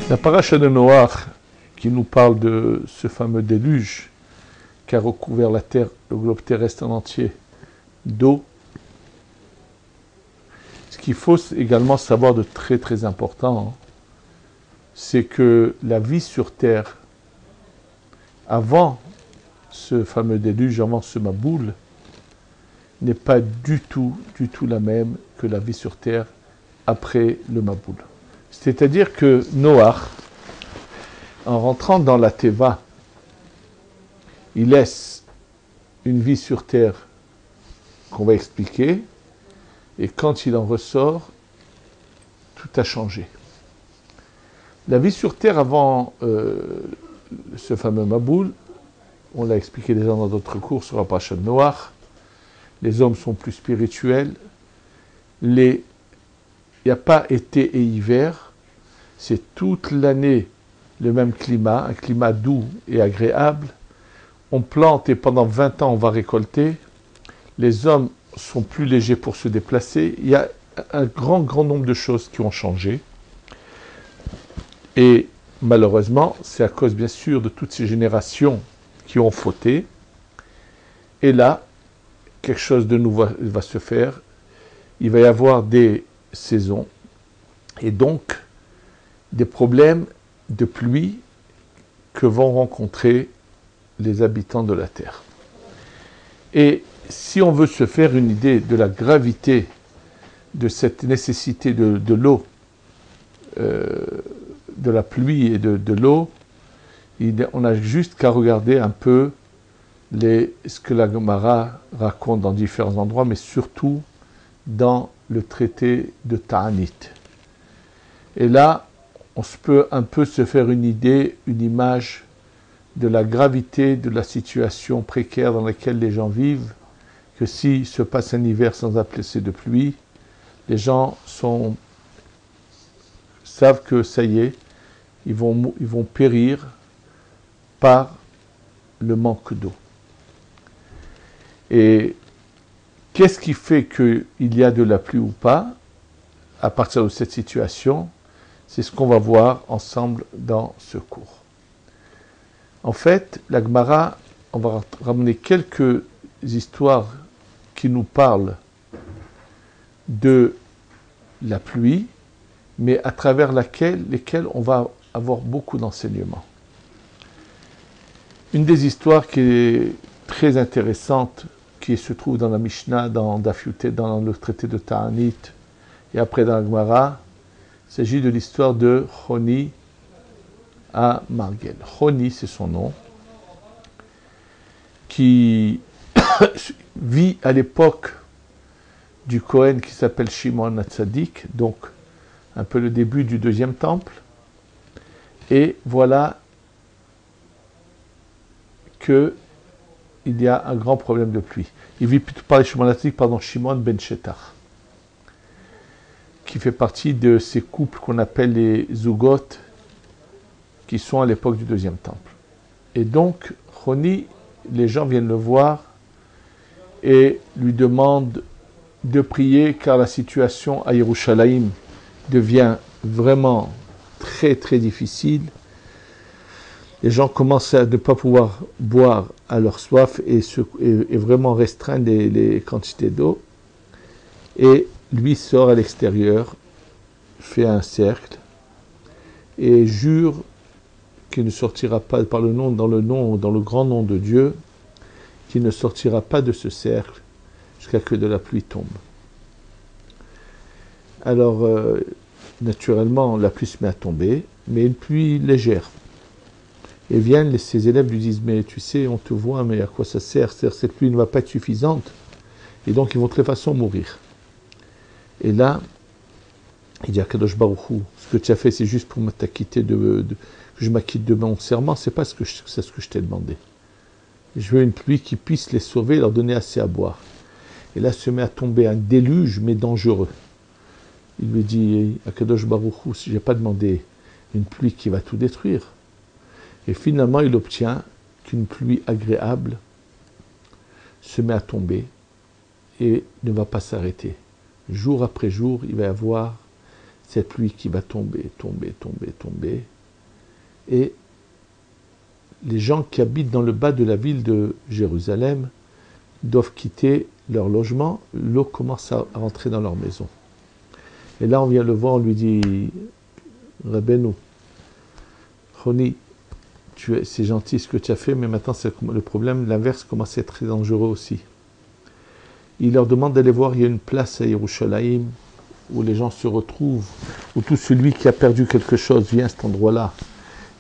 La paracha de Noach, qui nous parle de ce fameux déluge qui a recouvert la terre, le globe terrestre en entier, d'eau. Ce qu'il faut également savoir de très très important, c'est que la vie sur terre, avant ce fameux déluge, avant ce Maboul, n'est pas du tout la même que la vie sur terre après le Maboul. C'est-à-dire que Noach, en rentrant dans la Teva, il laisse une vie sur terre qu'on va expliquer, et quand il en ressort, tout a changé. La vie sur terre avant ce fameux Maboul, on l'a expliqué déjà dans d'autres cours sur la paracha de Noach, les hommes sont plus spirituels, il n'y a pas été et hiver, c'est toute l'année le même climat, un climat doux et agréable. On plante et pendant 20 ans on va récolter. Les hommes sont plus légers pour se déplacer. Il y a un grand nombre de choses qui ont changé. Et malheureusement, c'est à cause bien sûr de toutes ces générations qui ont fauté. Et là, quelque chose de nouveau va se faire. Il va y avoir des saisons et donc des problèmes de pluie que vont rencontrer les habitants de la Terre. Et si on veut se faire une idée de la gravité de cette nécessité de l'eau, de la pluie et de l'eau, on n'a juste qu'à regarder un peu ce que la Gemara raconte dans différents endroits, mais surtout dans le traité de Ta'anit. Et là, on peut un peu se faire une idée, une image de la gravité de la situation précaire dans laquelle les gens vivent, que s'il se passe un hiver sans appeler de pluie, les gens savent que ça y est, ils vont périr par le manque d'eau. Et qu'est-ce qui fait qu'il y a de la pluie ou pas à partir de cette situation? C'est ce qu'on va voir ensemble dans ce cours. En fait, la Gemara, on va ramener quelques histoires qui nous parlent de la pluie, mais à travers lesquelles on va avoir beaucoup d'enseignements. Une des histoires qui est très intéressante, qui se trouve dans la Mishnah, dans Daf Yotet, dans le traité de Ta'anit, et après dans la Gemara, il s'agit de l'histoire de Choni à Margel. Choni, c'est son nom, qui vit à l'époque du Kohen qui s'appelle Shimon HaTzadik, donc un peu le début du deuxième temple. Et voilà qu'il y a un grand problème de pluie. Il vit plutôt par Shimon HaTzadik, Shimon ben Shetar, qui fait partie de ces couples qu'on appelle les Zugot, qui sont à l'époque du deuxième temple. Et donc, Choni, les gens viennent le voir et lui demandent de prier, car la situation à Yerushalayim devient vraiment très très difficile. Les gens commencent à ne pas pouvoir boire à leur soif et vraiment restreindre les quantités d'eau. Et lui sort à l'extérieur, fait un cercle et jure qu'il ne sortira pas dans le grand nom de Dieu, qu'il ne sortira pas de ce cercle jusqu'à que de la pluie tombe. Alors, naturellement, la pluie se met à tomber, mais une pluie légère. Et ses élèves lui disent, mais tu sais, on te voit, mais à quoi ça sert? Cette pluie ne va pas être suffisante. Et donc, ils vont de toute façon mourir. Et là, il dit à Kadosh Baruch Hu, ce que tu as fait, c'est juste pour t'acquitter que je m'acquitte de mon serment, c'est pas ce que je t'ai demandé. Je veux une pluie qui puisse les sauver, leur donner assez à boire. Et là se met à tomber un déluge, mais dangereux. Il lui dit à Kadosh Baruch Hu, si je n'ai pas demandé une pluie qui va tout détruire. Et finalement, il obtient qu'une pluie agréable se met à tomber et ne va pas s'arrêter. Jour après jour, il va y avoir cette pluie qui va tomber. et les gens qui habitent dans le bas de la ville de Jérusalem doivent quitter leur logement, l'eau commence à rentrer dans leur maison. Et là, on vient le voir, on lui dit, Rabbeinu, Roni, c'est gentil ce que tu as fait, mais maintenant, c'est le problème, l'inverse commence à être très dangereux aussi. Il leur demande d'aller voir, il y a une place à Yerushalayim, où les gens se retrouvent, où tout celui qui a perdu quelque chose vient à cet endroit-là.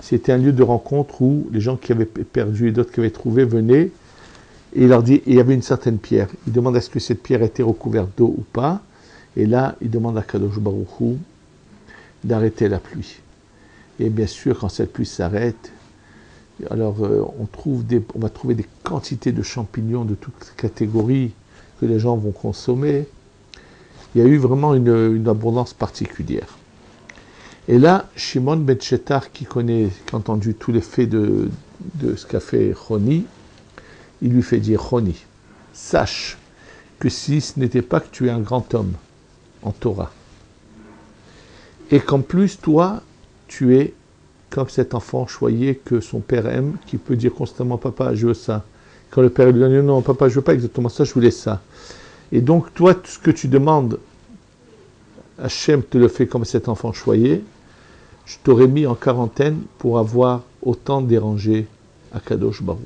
C'était un lieu de rencontre où les gens qui avaient perdu et d'autres qui avaient trouvé venaient, et il leur dit, il y avait une certaine pierre. Il demande est-ce que cette pierre était recouverte d'eau ou pas, et là, il demande à Kadosh Baruch Hu d'arrêter la pluie. Et bien sûr, quand cette pluie s'arrête, alors on va trouver des quantités de champignons de toutes catégories que les gens vont consommer. Il y a eu vraiment une abondance particulière. Et là, Shimon ben Shetar, qui a entendu tous les faits de ce qu'a fait Roni, il lui fait dire, Roni, sache que si ce n'était pas que tu es un grand homme en Torah, et qu'en plus, toi, tu es comme cet enfant choyé que son père aime, qui peut dire constamment, papa, je veux ça. Quand le père lui dit, non, papa, je veux pas exactement ça, je voulais ça. Et donc, toi, tout ce que tu demandes, Hachem te le fait comme cet enfant choyé, je t'aurais mis en quarantaine pour avoir autant dérangé Akadosh Baruch.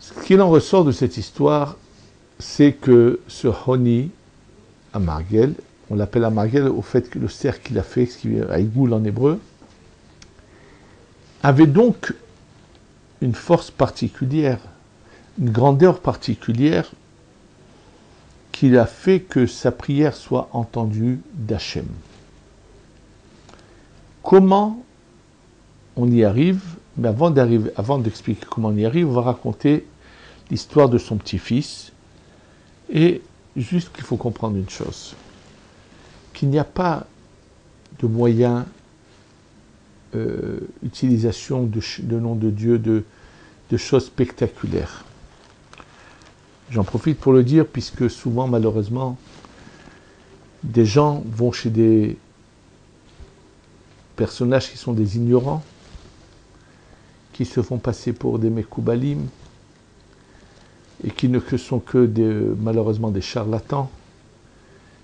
Ce qu'il en ressort de cette histoire, c'est que ce Honi, Amargel, on l'appelle Amargel au fait que le cerf qu'il a fait, ce qui est Aïgoul en hébreu, avait donc une force particulière, une grandeur particulière, qui a fait que sa prière soit entendue d'Hachem. Comment on y arrive? Mais avant d'expliquer comment on y arrive, on va raconter l'histoire de son petit-fils. Et juste qu'il faut comprendre une chose, qu'il n'y a pas de moyen, utilisation de nom de Dieu, de choses spectaculaires. J'en profite pour le dire, puisque souvent, malheureusement, des gens vont chez des personnages qui sont des ignorants, qui se font passer pour des Mekoubalim, et qui ne sont que malheureusement des charlatans.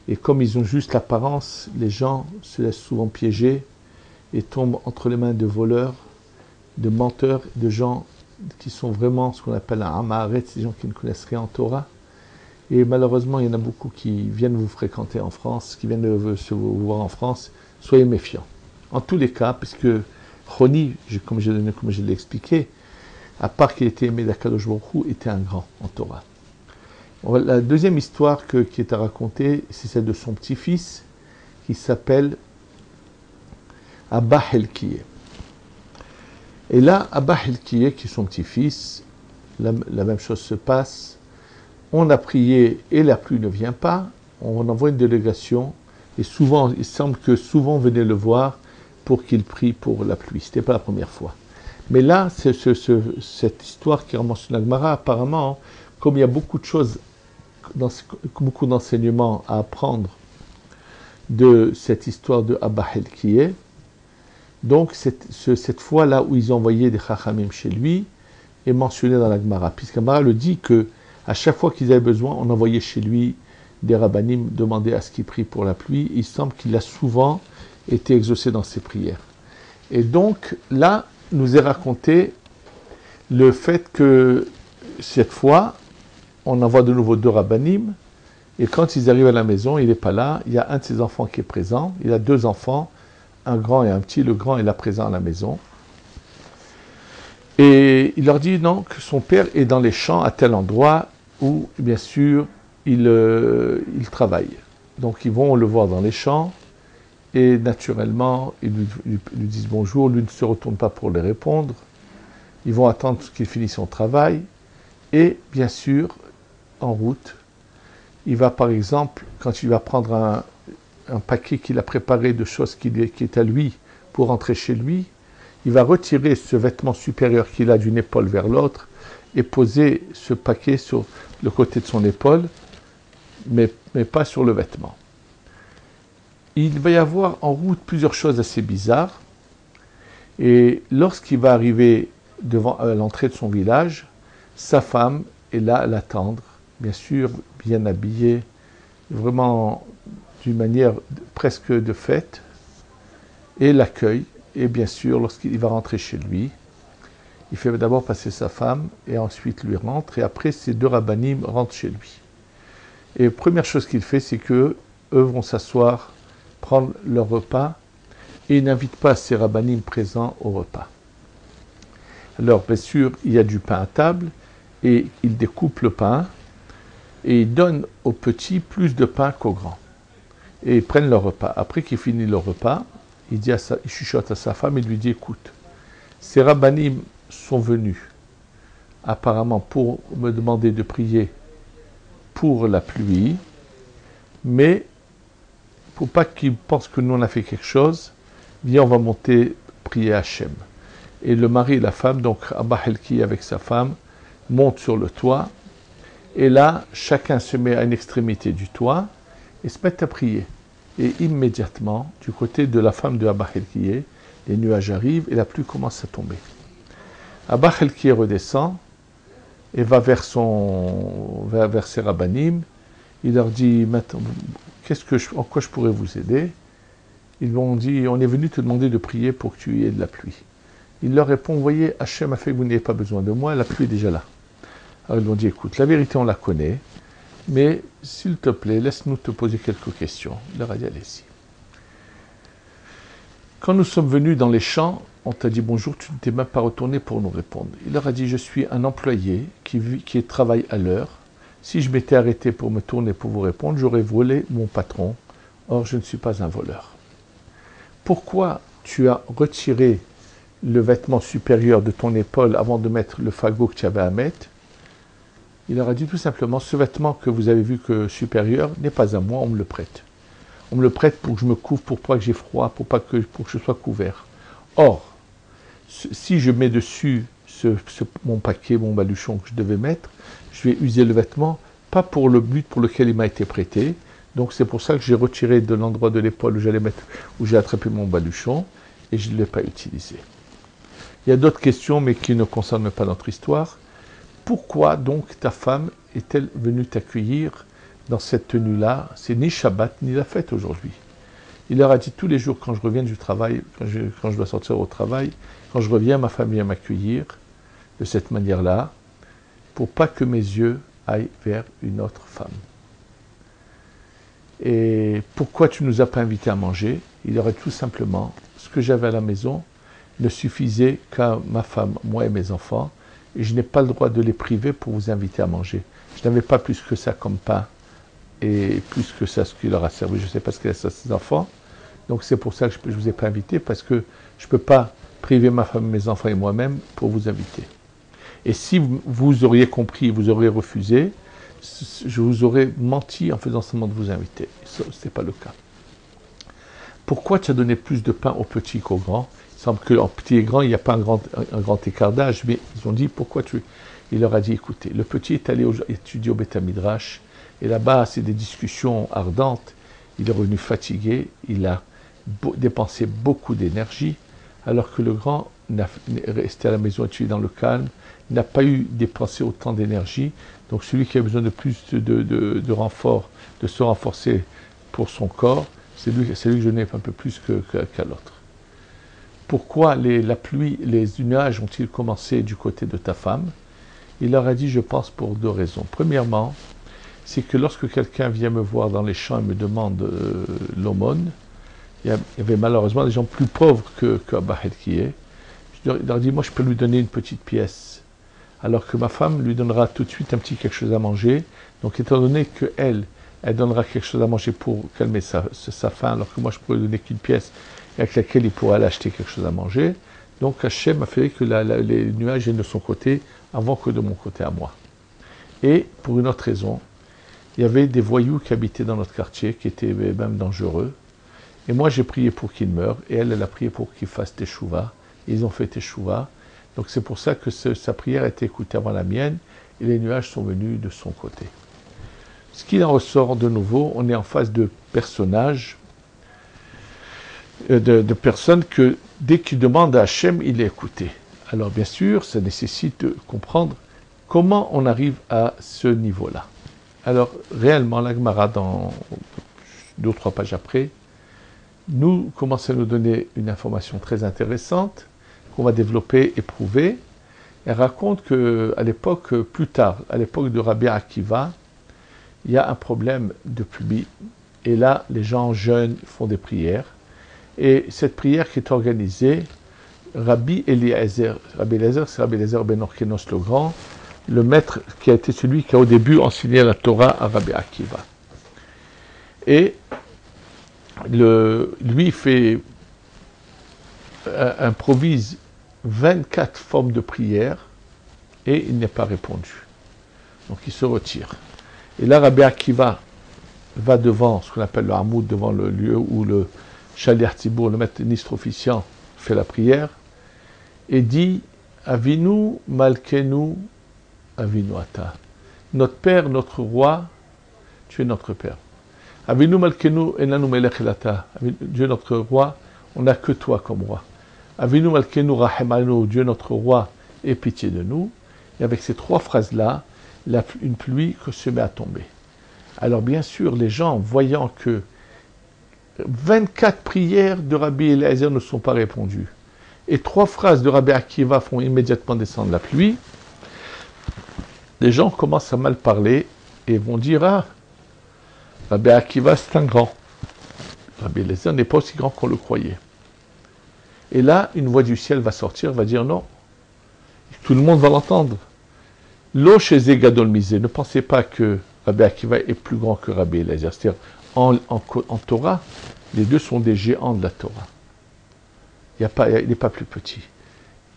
Et comme ils ont juste l'apparence, les gens se laissent souvent piéger et tombent entre les mains de voleurs, de menteurs, de gens qui sont vraiment ce qu'on appelle un Amaharet, ces gens qui ne connaissent rien en Torah. Et malheureusement, il y en a beaucoup qui viennent vous fréquenter en France, qui viennent vous voir en France. Soyez méfiants. En tous les cas, puisque Roni, comme je l'ai expliqué, à part qu'il était aimé d'Akadosh Baruch Hu, était un grand en Torah. La deuxième histoire qui est à raconter, c'est celle de son petit-fils, qui s'appelle Abba Helkiye. Et là, Abba Helkiye, qui est son petit-fils, la même chose se passe. On a prié et la pluie ne vient pas. On envoie une délégation. Et souvent, il semble que souvent on venait le voir pour qu'il prie pour la pluie. Ce n'était pas la première fois. Mais là, cette histoire qui est mentionnée dans la Gemara, apparemment, comme il y a beaucoup de choses, beaucoup d'enseignements à apprendre de cette histoire de Abba Helkiye, donc cette fois-là où ils ont envoyé des Chachamim chez lui est mentionnée dans la Gemara, puisque la Gemara le dit que à chaque fois qu'ils avaient besoin, on envoyait chez lui des Rabbanim demander à ce qu'il prie pour la pluie. Il semble qu'il a souvent été exaucé dans ses prières. Et donc là, nous est raconté le fait que cette fois, on envoie de nouveau 2 Rabbanim, et quand ils arrivent à la maison, il n'est pas là, il y a un de ses enfants qui est présent, il a 2 enfants, un grand et un petit, le grand est là présent à la maison. Et il leur dit non, que son père est dans les champs à tel endroit où, bien sûr, il travaille. Donc ils vont le voir dans les champs, et naturellement, ils lui disent bonjour, lui ne se retourne pas pour les répondre. Ils vont attendre qu'il finisse son travail, et bien sûr, en route, il va par exemple, quand il va prendre un paquet qu'il a préparé de choses qui est à lui pour rentrer chez lui, il va retirer ce vêtement supérieur qu'il a d'une épaule vers l'autre et poser ce paquet sur le côté de son épaule, mais pas sur le vêtement. Il va y avoir en route plusieurs choses assez bizarres. Et lorsqu'il va arriver devant l'entrée de son village, sa femme est là à l'attendre, bien sûr, bien habillée, vraiment d'une manière presque de fête, et l'accueille. Et bien sûr, lorsqu'il va rentrer chez lui, il fait d'abord passer sa femme, et ensuite lui rentre, et après ces deux rabbanim rentrent chez lui. Et la première chose qu'il fait, c'est qu'eux vont s'asseoir, prendre leur repas, et il n'invite pas ces rabbanim présents au repas. Alors, bien sûr, il y a du pain à table, et il découpe le pain, et il donne aux petits plus de pain qu'aux grands. Et ils prennent leur repas. Après qu'il finit leur repas, il chuchote à sa femme, il lui dit, écoute, ces rabbanim sont venus, apparemment, pour me demander de prier pour la pluie, mais pour pas qu'ils pensent que nous on a fait quelque chose, viens, on va monter prier Hachem. Et le mari et la femme, donc Abba Helki avec sa femme, montent sur le toit, et là, chacun se met à une extrémité du toit et se met à prier. Et immédiatement, du côté de la femme de Abba Helki, les nuages arrivent et la pluie commence à tomber. Abba Helki redescend et va vers ses rabbanim. Il leur dit, maintenant, en quoi je pourrais vous aider? Ils lui ont dit, on est venu te demander de prier pour que tu aies de la pluie. Il leur répond, vous voyez, Hachem a fait que vous n'ayez pas besoin de moi, la pluie est déjà là. Alors ils lui ont dit, écoute, la vérité on la connaît, mais s'il te plaît, laisse-nous te poser quelques questions. Il leur a dit, allez-y. Quand nous sommes venus dans les champs, on t'a dit bonjour, tu ne t'es même pas retourné pour nous répondre. Il leur a dit, je suis un employé qui travaille à l'heure. Si je m'étais arrêté pour me tourner pour vous répondre, j'aurais volé mon patron. Or, je ne suis pas un voleur. Pourquoi tu as retiré le vêtement supérieur de ton épaule avant de mettre le fagot que tu avais à mettre? Il leur a dit tout simplement, ce vêtement que vous avez vu que supérieur n'est pas à moi, on me le prête. On me le prête pour que je me couvre, pour pas que j'ai froid, pour que je sois couvert. Or, si je mets dessus mon paquet, mon baluchon que je devais mettre, je vais user le vêtement, pas pour le but pour lequel il m'a été prêté. Donc c'est pour ça que j'ai retiré de l'endroit de l'épaule où j'ai attrapé mon baluchon, et je ne l'ai pas utilisé. Il y a d'autres questions, mais qui ne concernent pas notre histoire. Pourquoi donc ta femme est-elle venue t'accueillir dans cette tenue-là? C'est ni Shabbat, ni la fête aujourd'hui. Il leur a dit tous les jours quand je reviens du travail, quand je dois sortir au travail, quand je reviens, ma femme vient m'accueillir de cette manière-là, pour pas que mes yeux aillent vers une autre femme. Et pourquoi tu ne nous as pas invités à manger? Il leur a dit tout simplement, ce que j'avais à la maison ne suffisait qu'à ma femme, moi et mes enfants, et je n'ai pas le droit de les priver pour vous inviter à manger. Je n'avais pas plus que ça comme pain, et plus que ça ce qui leur a servi. Je ne sais pas ce qu'il a à ses enfants, donc c'est pour ça que je ne vous ai pas invité, parce que je ne peux pas priver ma femme, mes enfants et moi-même pour vous inviter. Et si vous auriez compris, vous auriez refusé, je vous aurais menti en faisant semblant de vous inviter. Ce n'est pas le cas. Pourquoi tu as donné plus de pain aux petits qu'aux grands? Il semble qu'en petit et grand, il n'y a pas un grand écart d'âge, mais ils ont dit, pourquoi tu... Il leur a dit, écoutez, le petit est allé étudier au Beth Midrash, et là-bas, c'est des discussions ardentes. Il est revenu fatigué, il a dépensé beaucoup d'énergie, alors que le grand est resté à la maison étudier dans le calme, n'a pas eu dépensé autant d'énergie. Donc celui qui a besoin de plus de renfort, de se renforcer pour son corps, c'est lui que je n'ai un peu plus qu'à l'autre. Pourquoi la pluie, les nuages ont-ils commencé du côté de ta femme? Il leur a dit, je pense, pour deux raisons. Premièrement, c'est que lorsque quelqu'un vient me voir dans les champs et me demande l'aumône, il y avait malheureusement des gens plus pauvres qu'Abba Helkié. Je leur dis, moi je peux lui donner une petite pièce, alors que ma femme lui donnera tout de suite un petit quelque chose à manger. Donc étant donné qu'elle donnera quelque chose à manger pour calmer sa faim, alors que moi je pourrais lui donner qu'une pièce avec laquelle il pourrait aller acheter quelque chose à manger. Donc Hachem a fait que les nuages viennent de son côté avant que de mon côté à moi. Et pour une autre raison, il y avait des voyous qui habitaient dans notre quartier, qui étaient même dangereux. Et moi j'ai prié pour qu'ils meurent, et elle a prié pour qu'ils fassent teshuva. Ils ont fait teshuva. Donc c'est pour ça que sa prière a été écoutée avant la mienne, et les nuages sont venus de son côté. Ce qui en ressort de nouveau, on est en face de personnages de personnes que dès qu'il demande à Hachem, il est écouté. Alors bien sûr, ça nécessite de comprendre comment on arrive à ce niveau-là. Alors réellement, la Gemara, dans 2 ou 3 pages après, nous commence à nous donner une information très intéressante qu'on va développer et prouver. Elle raconte qu'à l'époque, plus tard, à l'époque de Rabbi Akiva, il y a un problème de pluie. Et là, les gens jeûnent, font des prières. Et cette prière qui est organisée, Rabbi Eliezer, c'est Rabbi Eliezer ben Orkenos le Grand, le maître qui a été celui qui a au début enseigné la Torah à Rabbi Akiva. Et lui improvise 24 formes de prière et il n'est pas répondu. Donc il se retire. Et là, Rabbi Akiva va devant ce qu'on appelle le Hamoud, devant le lieu où le Shaliach Tzibour, le maître ministre officiant, fait la prière et dit Avinu Malkenu Avinu Ata. Notre Père, notre Roi, tu es notre Père. Avinu Malkenu Enanu Melech Elata. Dieu notre Roi, on n'a que toi comme Roi. Avinu Malkenu Rahemanu, Dieu notre Roi, aie pitié de nous. Et avec ces 3 phrases-là, une pluie se met à tomber. Alors bien sûr, les gens, voyant que 24 prières de Rabbi Eliezer ne sont pas répondues, et 3 phrases de Rabbi Akiva font immédiatement descendre la pluie, les gens commencent à mal parler et vont dire « Ah, Rabbi Akiva c'est un grand. Rabbi Eliezer n'est pas aussi grand qu'on le croyait. » Et là, une voix du ciel va sortir, va dire « Non, tout le monde va l'entendre. Lo chez Gadol Misé, ne pensez pas que Rabbi Akiva est plus grand que Rabbi Eliezer. » C'est-à-dire, en Torah, les deux sont des géants de la Torah. Il n'est pas plus petit.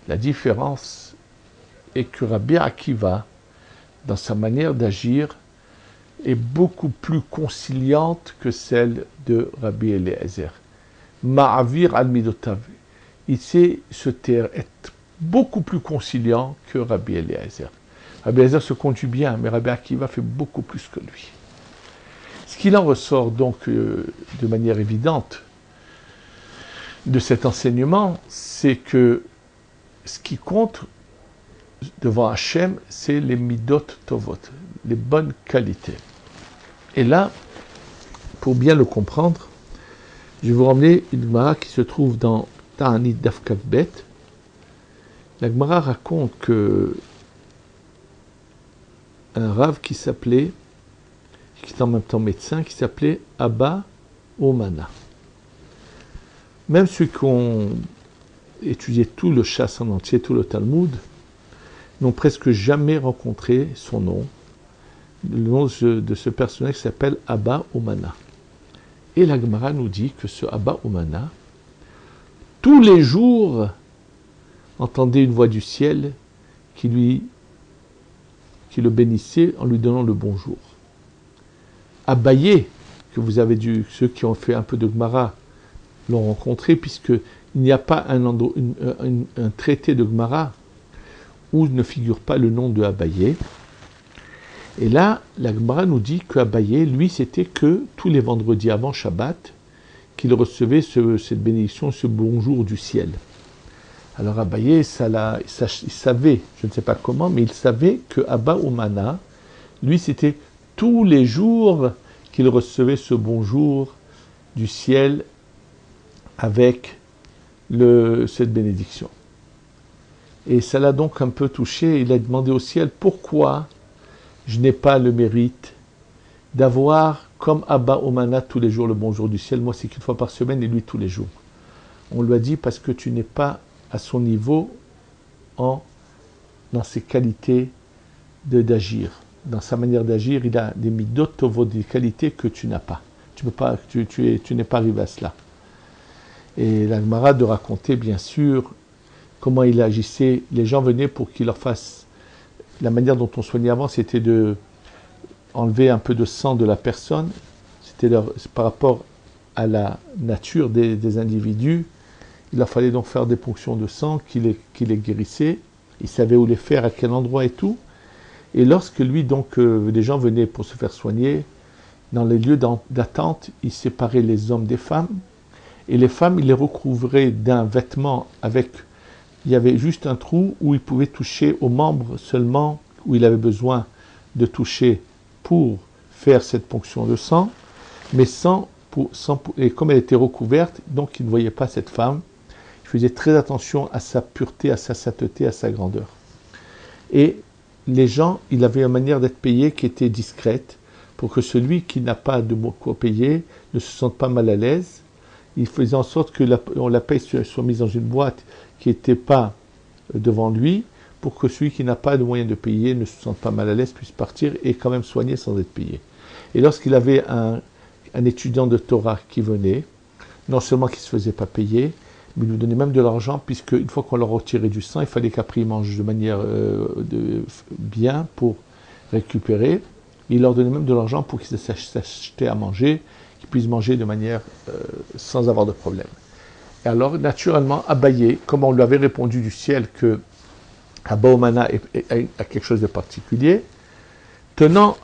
La différence est que Rabbi Akiva, dans sa manière d'agir, est beaucoup plus conciliante que celle de Rabbi Eliezer. Ma'avir al-midotav. Il sait se taire, être beaucoup plus conciliant que Rabbi Eliezer. Rabbi Eliezer se conduit bien, mais Rabbi Akiva fait beaucoup plus que lui. Ce qu'il en ressort donc de manière évidente de cet enseignement, c'est que ce qui compte devant Hachem, c'est les midot tovot, les bonnes qualités. Et là, pour bien le comprendre, je vais vous ramener une Gemara qui se trouve dans Ta'anit Daf Kaf Bet. La Gemara raconte que un Rav qui s'appelait, qui est en même temps médecin, qui s'appelait Abba Omana. Même ceux qui ont étudié tout le Chasse en entier, tout le Talmud, n'ont presque jamais rencontré son nom, le nom de ce personnage qui s'appelle Abba Omana. Et la Gemara nous dit que ce Abba Omana, tous les jours, entendait une voix du ciel qui le bénissait en lui donnant le bonjour. Abaye, que vous avez dû, ceux qui ont fait un peu de Gemara l'ont rencontré, puisqu'il n'y a pas un traité de Gemara où ne figure pas le nom de Abaye. Et là, la Gemara nous dit qu'Abaye, lui, c'était que tous les vendredis avant Shabbat, qu'il recevait cette bénédiction, ce bonjour du ciel. Alors Abaye, il savait, je ne sais pas comment, mais il savait que Abba Omana, lui, c'était tous les jours qu'il recevait ce bonjour du ciel avec cette bénédiction. Et ça l'a donc un peu touché. Il a demandé au ciel pourquoi je n'ai pas le mérite d'avoir comme Abba Omana tous les jours le bonjour du ciel. Moi, c'est qu'une fois par semaine et lui tous les jours. On lui a dit parce que tu n'es pas à son niveau dans ses qualités d'agir. Dans sa manière d'agir, il a des midot tovot, des qualités que tu n'as pas. Tu n'es pas arrivé à cela. Et la Gemara de raconter, bien sûr, comment il agissait. Les gens venaient pour qu'il leur fasse. La manière dont on soignait avant, c'était de enlever un peu de sang de la personne. C'était par rapport à la nature des individus. Il leur fallait donc faire des ponctions de sang qui les guérissaient. Il savait où les faire, à quel endroit et tout. Et lorsque lui, donc, les gens venaient pour se faire soigner, dans les lieux d'attente, il séparait les hommes des femmes. Et les femmes, ils les recouvraient d'un vêtement avec... Il y avait juste un trou où ils pouvaient toucher aux membres seulement, où il avait besoin de toucher pour faire cette ponction de sang, mais et comme elle était recouverte, donc ils ne voyaient pas cette femme. Ils faisaient très attention à sa pureté, à sa sainteté, à sa grandeur. Et les gens, il avait une manière d'être payé qui était discrète, pour que celui qui n'a pas de quoi payer ne se sente pas mal à l'aise. Il faisait en sorte que la paye soit mise dans une boîte qui n'était pas devant lui, pour que celui qui n'a pas de moyen de payer ne se sente pas mal à l'aise, puisse partir et quand même soigner sans être payé. Et lorsqu'il avait un étudiant de Torah qui venait, non seulement qu'il ne se faisait pas payer, mais il lui donnait même de l'argent, puisque une fois qu'on leur retirait du sang, il fallait qu'après ils mangent de manière bien pour récupérer. Il leur donnait même de l'argent pour qu'ils s'achetaient à manger, qu'ils puissent manger de manière sans avoir de problème. Et alors, naturellement, Abaye, comme on lui avait répondu du ciel que Abba Omana a quelque chose de particulier, tenant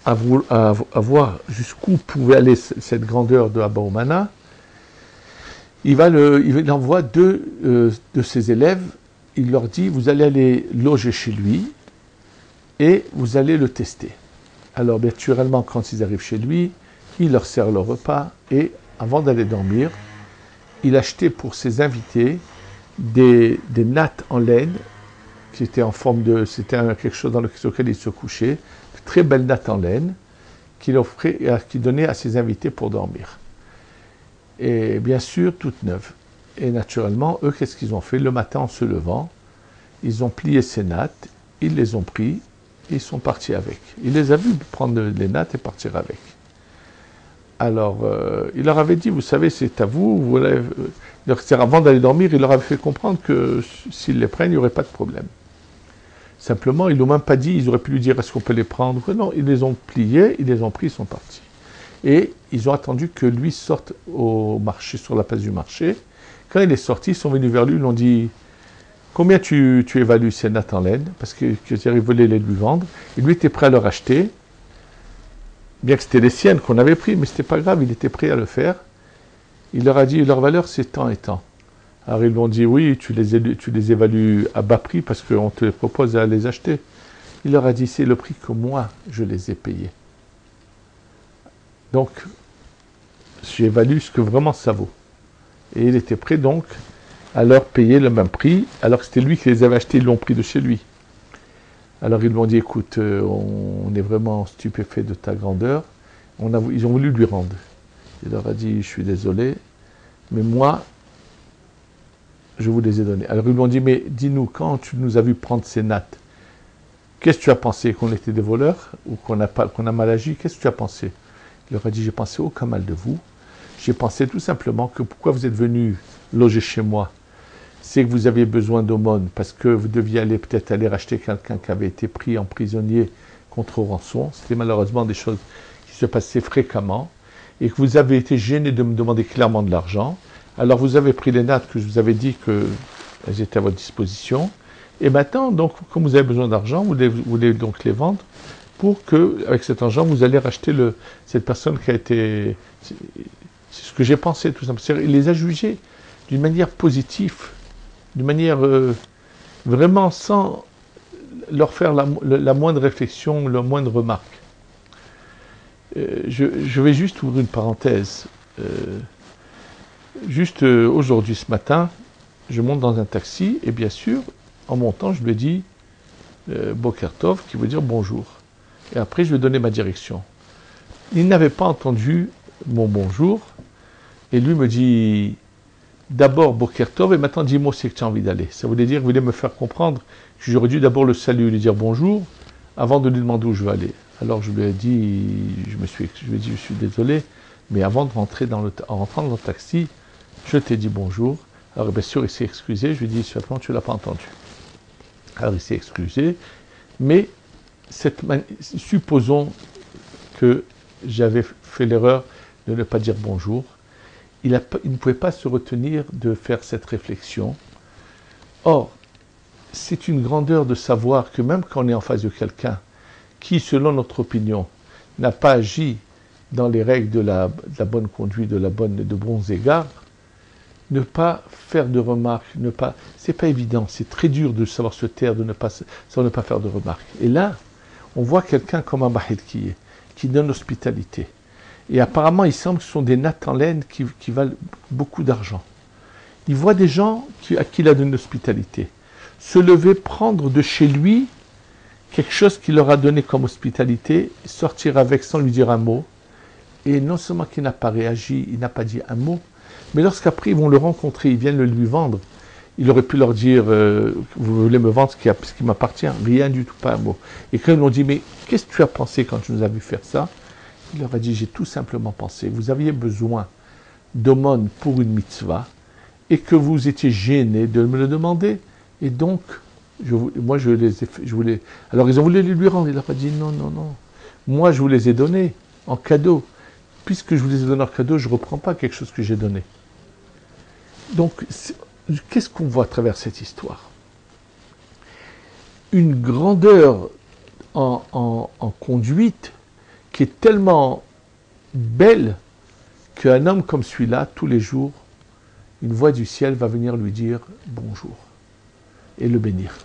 à voir jusqu'où pouvait aller cette grandeur de Abba Omana, il envoie deux de ses élèves, il leur dit, vous allez aller loger chez lui et vous allez le tester. Alors, naturellement, quand ils arrivent chez lui, il leur sert leur repas et, avant d'aller dormir, il achetait pour ses invités des nattes en laine, qui étaient en forme de... C'était quelque chose dans lequel ils se couchaient, de très belles nattes en laine, qu'il donnait à ses invités pour dormir. Et bien sûr, toutes neuves. Et naturellement, eux, qu'est-ce qu'ils ont fait? Le matin, en se levant, ils ont plié ces nattes, ils les ont pris, et ils sont partis avec. Il les a vus prendre les nattes et partir avec. Alors, il leur avait dit, vous savez, c'est à vous. Avant d'aller dormir, il leur avait fait comprendre que s'ils les prennent, il n'y aurait pas de problème. Simplement, ils ne l'ont même pas dit, ils auraient pu lui dire, est-ce qu'on peut les prendre? Non, ils les ont pliés, ils les ont pris, ils sont partis. Et ils ont attendu que lui sorte au marché, sur la place du marché. Quand il est sorti, ils sont venus vers lui, ils lui ont dit, combien tu évalues ces nattes en laine? Parce qu'ils voulaient les lui vendre. Et lui était prêt à leur acheter. Bien que c'était les siennes qu'on avait pris, mais ce n'était pas grave, il était prêt à le faire. Il leur a dit, leur valeur c'est tant et tant. Alors ils lui ont dit, oui, tu les évalues à bas prix parce qu'on te propose de les acheter. Il leur a dit, c'est le prix que moi, je les ai payés. Donc, j'évalue ce que vraiment ça vaut. Et il était prêt donc à leur payer le même prix, alors que c'était lui qui les avait achetés, ils l'ont pris de chez lui. Alors ils lui ont dit, écoute, on est vraiment stupéfait de ta grandeur. Ils ont voulu lui rendre. Il leur a dit, je suis désolé, mais moi, je vous les ai donnés. Alors ils lui ont dit, mais dis-nous, quand tu nous as vu prendre ces nattes, qu'est-ce que tu as pensé? Qu'on était des voleurs ou qu'on a mal agi? Qu'est-ce que tu as pensé? Il leur a dit, j'ai pensé aucun mal de vous. J'ai pensé tout simplement que pourquoi vous êtes venus loger chez moi, c'est que vous aviez besoin d'aumône parce que vous deviez peut-être aller racheter quelqu'un qui avait été pris en prisonnier contre rançon. C'était malheureusement des choses qui se passaient fréquemment et que vous avez été gêné de me demander clairement de l'argent. Alors vous avez pris les nattes que je vous avais dit qu'elles étaient à votre disposition. Et maintenant, donc, comme vous avez besoin d'argent, vous voulez donc les vendre pour que, avec cet argent, vous allez racheter cette personne qui a été... C'est ce que j'ai pensé, tout simplement. Il les a jugés d'une manière positive, d'une manière vraiment sans leur faire la moindre réflexion, la moindre remarque. Je vais juste ouvrir une parenthèse. Aujourd'hui, ce matin, je monte dans un taxi et bien sûr, en montant, je lui dis Boker Tov, qui veut dire bonjour. Et après, je lui ai donné ma direction. Il n'avait pas entendu mon bonjour et lui me dit d'abord Boker Tov et maintenant dis-moi où c'est que tu as envie d'aller. Ça voulait dire qu'il voulait me faire comprendre que j'aurais dû d'abord le saluer, lui dire bonjour avant de lui demander où je veux aller. Alors je lui ai dit, je lui ai dit je suis désolé, mais avant de rentrer en rentrant dans le taxi, je t'ai dit bonjour. Alors bien sûr il s'est excusé, je lui ai dit simplement tu ne l'as pas entendu. Alors il s'est excusé, mais supposons que j'avais fait l'erreur de ne pas dire bonjour. Il ne pouvait pas se retenir de faire cette réflexion. Or, c'est une grandeur de savoir que même quand on est en face de quelqu'un qui, selon notre opinion, n'a pas agi dans les règles de la bonne conduite, de bons égards, ne pas faire de remarques, c'est pas évident, c'est très dur de savoir se taire, de ne pas faire de remarques. Et là, on voit quelqu'un comme un Bahid qui donne l'hospitalité. Et apparemment, il semble que ce sont des nattes en laine qui valent beaucoup d'argent. Il voit des gens à qui il a donné l'hospitalité se lever, prendre de chez lui quelque chose qu'il leur a donné comme hospitalité, sortir avec sans lui dire un mot. Et non seulement qu'il n'a pas réagi, il n'a pas dit un mot, mais lorsqu'après ils vont le rencontrer, ils viennent le lui vendre, il aurait pu leur dire vous voulez me vendre ce qui m'appartient, rien du tout, pas un mot. Et quand ils l'ont dit mais qu'est-ce que tu as pensé quand tu nous as vu faire ça? Il leur a dit j'ai tout simplement pensé, vous aviez besoin d'aumône pour une mitzvah et que vous étiez gêné de me le demander, et donc moi je voulais. Alors ils ont voulu lui rendre, il leur a dit non, moi je vous les ai donnés en cadeau. Puisque je vous les ai donnés en cadeau, je ne reprends pas quelque chose que j'ai donné. Donc, qu'est-ce qu'on voit à travers cette histoire? Une grandeur en conduite qui est tellement belle qu'un homme comme celui-là, tous les jours, une voix du ciel va venir lui dire bonjour et le bénir.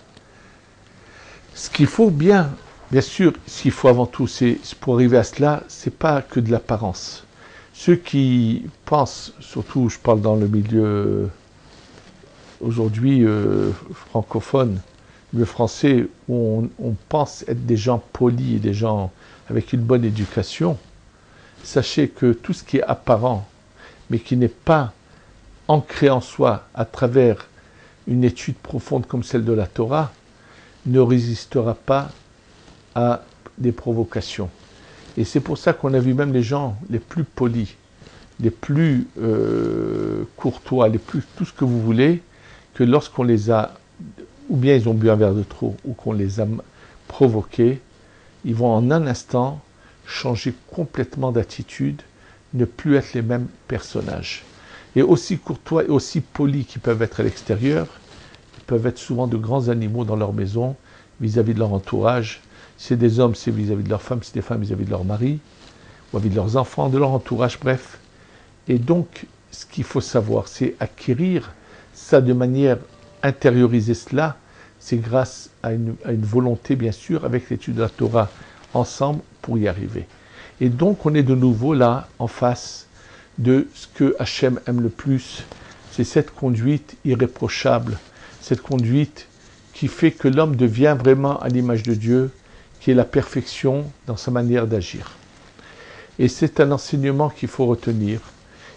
Ce qu'il faut bien sûr, ce qu'il faut avant tout, c'est pour arriver à cela, c'est pas que de l'apparence. Ceux qui pensent, surtout je parle dans le milieu aujourd'hui francophone, le français, où on pense être des gens polis et des gens avec une bonne éducation, sachez que tout ce qui est apparent, mais qui n'est pas ancré en soi à travers une étude profonde comme celle de la Torah, ne résistera pas à des provocations. Et c'est pour ça qu'on a vu même les gens les plus polis, les plus courtois, les plus tout ce que vous voulez, que lorsqu'on les a, ou bien ils ont bu un verre de trop, ou qu'on les a provoqués, ils vont en un instant changer complètement d'attitude, ne plus être les mêmes personnages. Et aussi courtois et aussi polis qu'ils peuvent être à l'extérieur, ils peuvent être souvent de grands animaux dans leur maison, vis-à-vis de leur entourage. C'est des hommes, c'est vis-à-vis de leurs femmes, c'est des femmes vis-à-vis de leur mari, ou vis-à-vis de leurs enfants, de leur entourage, bref. Et donc, ce qu'il faut savoir, c'est acquérir ça de manière intérioriser cela, c'est grâce à une volonté, bien sûr, avec l'étude de la Torah, ensemble, pour y arriver. Et donc, on est de nouveau là, en face de ce que Hachem aime le plus, c'est cette conduite irréprochable, cette conduite qui fait que l'homme devient vraiment à l'image de Dieu, qui est la perfection dans sa manière d'agir. Et c'est un enseignement qu'il faut retenir,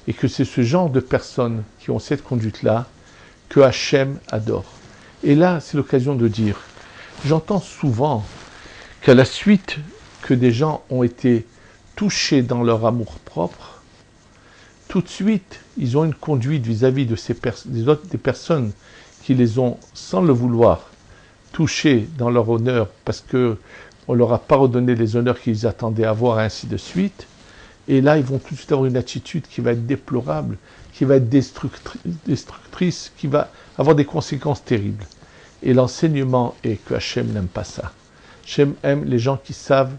et que c'est ce genre de personnes qui ont cette conduite-là que Hachem adore. Et là, c'est l'occasion de dire, j'entends souvent qu'à la suite que des gens ont été touchés dans leur amour-propre, tout de suite, ils ont une conduite vis-à-vis de des personnes qui les ont, sans le vouloir, touchés dans leur honneur, parce que on ne leur a pas redonné les honneurs qu'ils attendaient à avoir, et ainsi de suite. Et là, ils vont tout de suite avoir une attitude qui va être déplorable, qui va être destructrice, qui va avoir des conséquences terribles. Et l'enseignement est que Hachem n'aime pas ça. Hachem aime les gens qui savent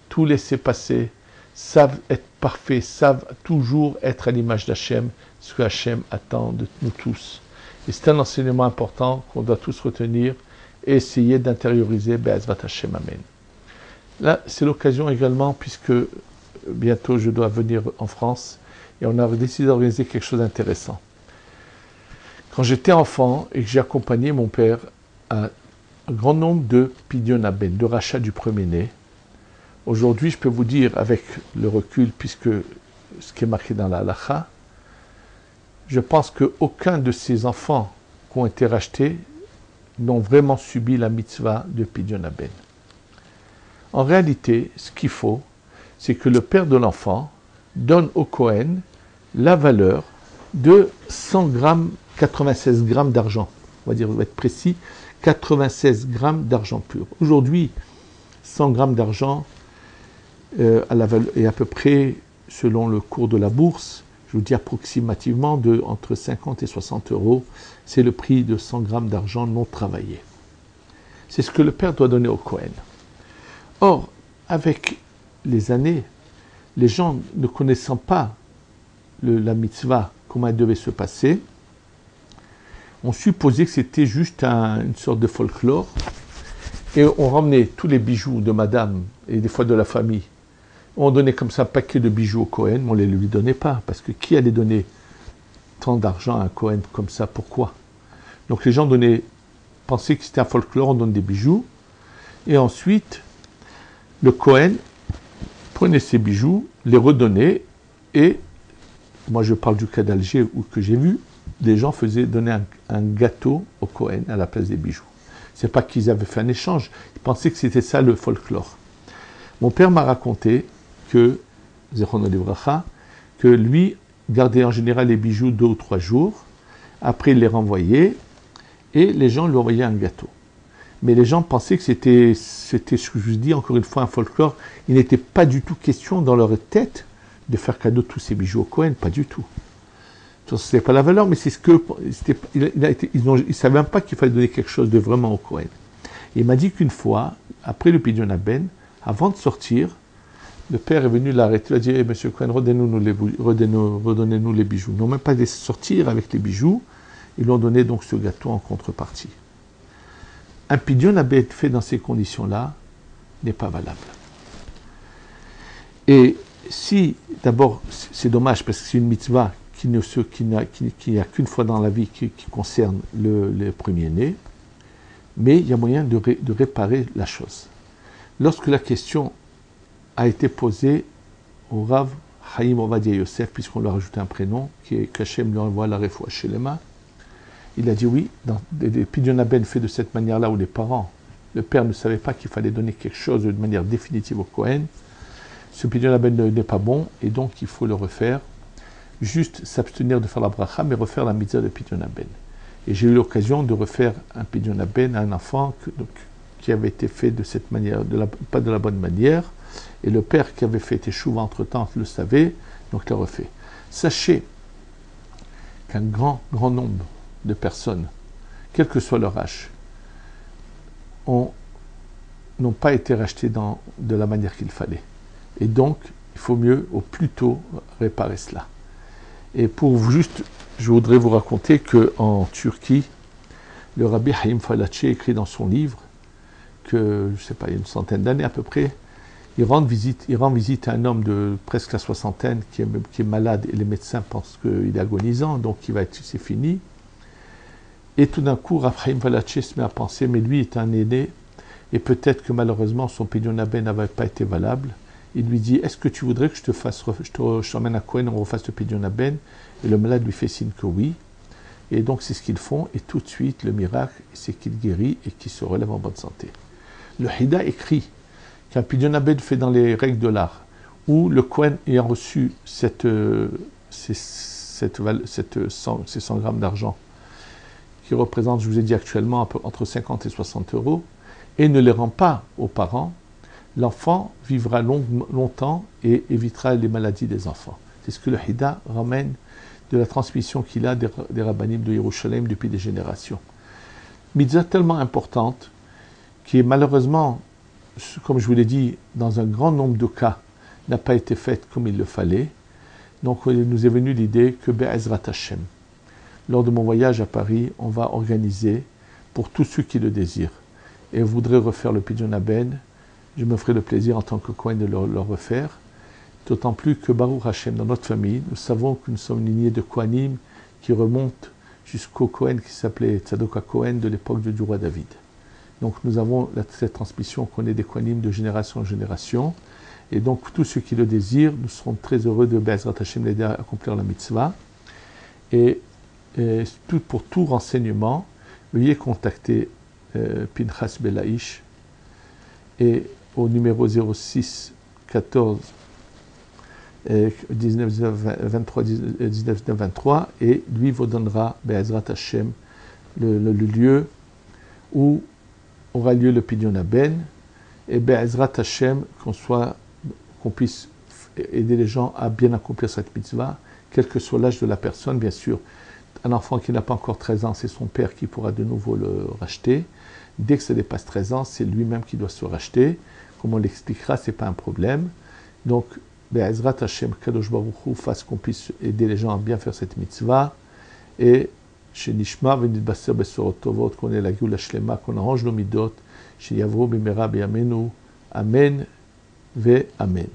tout laisser passer, savent être parfaits, savent toujours être à l'image d'Hachem, ce que Hachem attend de nous tous. Et c'est un enseignement important qu'on doit tous retenir et essayer d'intérioriser. Be'ezrat Hachem, Amen. Là, c'est l'occasion également, puisque bientôt je dois venir en France, et on a décidé d'organiser quelque chose d'intéressant. Quand j'étais enfant et que j'ai accompagné mon père à un grand nombre de Pidyon Aben, de rachats du premier-né, aujourd'hui je peux vous dire avec le recul, puisque ce qui est marqué dans la halacha, je pense qu'aucun de ces enfants qui ont été rachetés n'ont vraiment subi la mitzvah de Pidyon Aben. En réalité, ce qu'il faut, c'est que le père de l'enfant donne au Kohen la valeur de 100 grammes, 96 grammes d'argent. On va dire, on va être précis, 96 grammes d'argent pur. Aujourd'hui, 100 grammes d'argent est à peu près, selon le cours de la bourse, je vous dis approximativement entre 50 et 60 euros, c'est le prix de 100 grammes d'argent non travaillé. C'est ce que le père doit donner au Kohen. Or, avec les années, les gens ne connaissant pas la mitzvah, comment elle devait se passer, On supposait que c'était juste une sorte de folklore. Et on ramenait tous les bijoux de madame et des fois de la famille. On donnait comme ça un paquet de bijoux au Cohen, mais on ne les lui donnait pas. Parce que qui allait donner tant d'argent à un Cohen comme ça? Pourquoi? Donc les gens pensaient que c'était un folklore, on donne des bijoux. Et ensuite, le Cohen prenait ces bijoux, les redonnait. Et moi je parle du cas d'Alger où que j'ai vu, les gens donner un gâteau au Cohen à la place des bijoux. C'est pas qu'ils avaient fait un échange, ils pensaient que c'était ça le folklore. Mon père m'a raconté que, Zechrono Livracha, que lui gardait en général les bijoux 2 ou 3 jours, après il les renvoyait, et les gens lui envoyaient un gâteau. Mais les gens pensaient que c'était ce que je vous dis, encore une fois, un folklore. Il n'était pas du tout question dans leur tête de faire cadeau de tous ces bijoux au Cohen, pas du tout. Ce n'était pas la valeur, mais c'est ce que. Ils ne savaient même pas qu'il fallait donner quelque chose de vraiment au Cohen. Il m'a dit qu'une fois, après le Pidyon Ben, avant de sortir, le père est venu l'arrêter. Il a dit hey, monsieur Cohen, redonnez-nous les bijoux. Ils n'ont même pas laissé sortir avec les bijoux. Ils lui ont donné donc ce gâteau en contrepartie. Un Pidyon Ben fait dans ces conditions-là n'est pas valable. Et si, d'abord, c'est dommage parce que c'est une mitzvah qui n'y a qu'une fois dans la vie qui concerne le premier-né, mais il y a moyen de réparer la chose. Lorsque la question a été posée au Rav Chaim Ovadia Yosef, puisqu'on lui a rajouté un prénom, qui est qu'Hachem lui envoie la refoua shelema, il a dit oui, dans des Pidyon Ben fait de cette manière-là où le père ne savait pas qu'il fallait donner quelque chose de manière définitive au Kohen, ce Pidyon Ben n'est pas bon et donc il faut le refaire. Juste s'abstenir de faire la bracha, mais refaire la mitzvah de Pidyon Ben. Et j'ai eu l'occasion de refaire un Pidyon Ben à un enfant qui avait été fait de cette manière, pas de la bonne manière, et le père qui avait fait teshuva entre-temps le savait, donc l'a refait. Sachez qu'un grand nombre de personnes, quel que soit leur âge, n'ont pas été rachetés de la manière qu'il fallait. Et donc, il faut mieux, au plus tôt, réparer cela. Et je voudrais vous raconter qu'en Turquie, le Rabbi Haïm Falatché écrit dans son livre que, je ne sais pas, il y a une centaine d'années à peu près, il rend visite à un homme de presque la soixantaine qui est malade et les médecins pensent qu'il est agonisant, donc c'est fini. Et tout d'un coup, Rabbi Haïm Falatché se met à penser, mais lui est un aîné et peut-être que malheureusement son Pidyon Ben n'avait pas été valable. Il lui dit, est-ce que tu voudrais que je t'emmène à Cohen, on refasse le Pidyon Ben? Et le malade lui fait signe que oui. Et donc c'est ce qu'ils font, et tout de suite le miracle, c'est qu'il guérit et qu'il se relève en bonne santé. Le Hida écrit qu'un Pidyon Ben fait dans les règles de l'art, où le Cohen ayant reçu ces 100 grammes d'argent, qui représentent, je vous ai dit actuellement, entre 50 et 60 €, et ne les rend pas aux parents, l'enfant vivra longtemps et évitera les maladies des enfants. C'est ce que le Hida ramène de la transmission qu'il a des rabbanim de Yerushalayim depuis des générations. Mitzvah tellement importante qui est malheureusement, comme je vous l'ai dit, dans un grand nombre de cas, n'a pas été faite comme il le fallait. Donc il nous est venu l'idée que Be'ezrat Hashem, lors de mon voyage à Paris, on va organiser pour tous ceux qui le désirent et voudraient refaire le Pidyon Ben. Je me ferai le plaisir en tant que Kohen de le refaire. D'autant plus que Baruch Hashem, dans notre famille, nous savons que nous sommes une lignée de Kohanim qui remonte jusqu'au Kohen qui s'appelait Tzadok HaKohen de l'époque du roi David. Donc nous avons cette transmission qu'on est des Kohanim de génération en génération. Et donc tous ceux qui le désirent, nous serons très heureux de Be'ezrat Hashem l'aider à accomplir la mitzvah. Et pour tout renseignement, veuillez contacter Pinchas Belaïch et au numéro 06 14 19 23 19 23 et lui vous donnera Be'ezrat Hashem le lieu où aura lieu le Pidyon Ben et Be'ezrat Hashem qu'on puisse aider les gens à bien accomplir cette mitzvah, quel que soit l'âge de la personne, bien sûr. Un enfant qui n'a pas encore 13 ans, c'est son père qui pourra de nouveau le racheter. Dès que ça dépasse 13 ans, c'est lui-même qui doit se racheter. Comme on l'expliquera, ce n'est pas un problème. Donc, Be'ezrat Hashem, Kadosh Baruch Hu fasse qu'on puisse aider les gens à bien faire cette mitzvah et שנשמע ונתבשר בשורות טובות, qu'on ait la גאולה שלמה, qu'on arrange nos מידות, שיעברו במהרה בימינו, אמן ואמן.